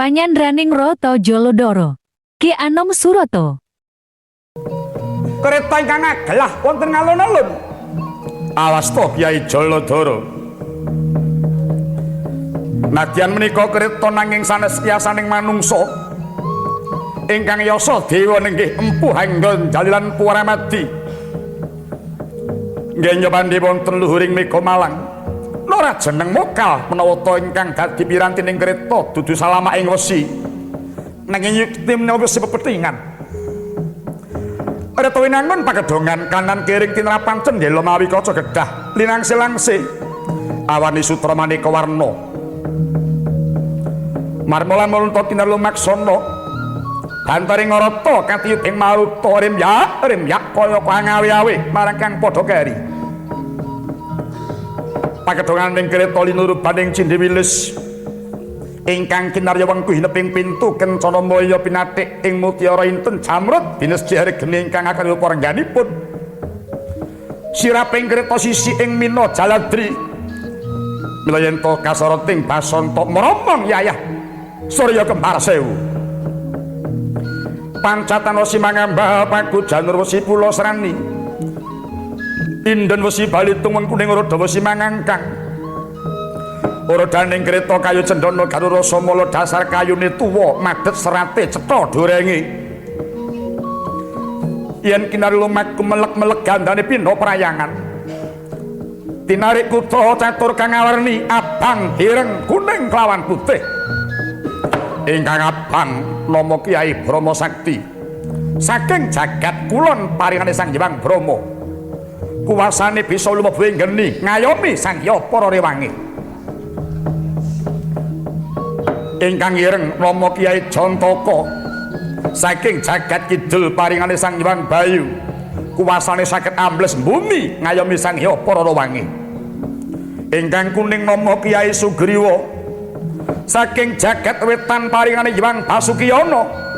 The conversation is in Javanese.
Panyandraning Rata Jalodara Ki Anom Surata. Kereta ingkang agelah wonten ngalun-alun. Awas to Kyai Jalodara. Nadyan menika kereta nanging sanes kiyasaning manungsa ingkang yasa dewa nenggih empuh anggon jalilan Puramadi. Nggih nyobandi wonten luhuring mega Malang. Ora jeneng mokal menawa ta ingkang dadi pirantining kereta dudu salama ing wesi. Nanging yukti menawa wesi pepetingan. Kereta winangun pakedongan kanan kiring tinrapan cendela mawi kaca gedhah linangse-langse. Awani sutra maneka warna. Marmolan mulunta tinarlu maksana. Bantaring ngarata katiyut ing maruta rimyak kaya kangawi-awi marang kang padha keri. Pakedongan ing kereta linurut banding Cindewilis ingkang kinarya wengku hineping pintu kencana maya pinatik ing mutiara inten jamrut binesti hargene ingkang akan parengganipun siraping kereta sisi ing Mina Jaladri mila yen to kasarating basanta meromong yayah Surya Kembar Sewu pancatan wesi mangambal paku janur wesi pulo serani inden wesi balitung wengkuning roda wesi mangangkang rodaning kereta kayu cendana karo rasa mala dasar kayune tuwa madet serate cetha dorenge yen kinari lumaku melek-melek gandane pindha prayangan tinarik kutha catur kang awerni abang ireng kuning kelawan putih ingkang abang nama Kyai Brahma Sakti saking jagat kulon paringane Sang Hyang Brahma kuwasane bisa lumebu ing geni ngayomi Sang Hyang para rewangi ingkang ireng nama Kyai Jantaka saking jagat kidul paringane Sang Hyang Bayu kuwasane saged ambles bumi ngayomi Sang Hyang para rewangi ingkang kuning nama Kyai Sugriwa saking jagat wetan paringane Hyang Basukiyono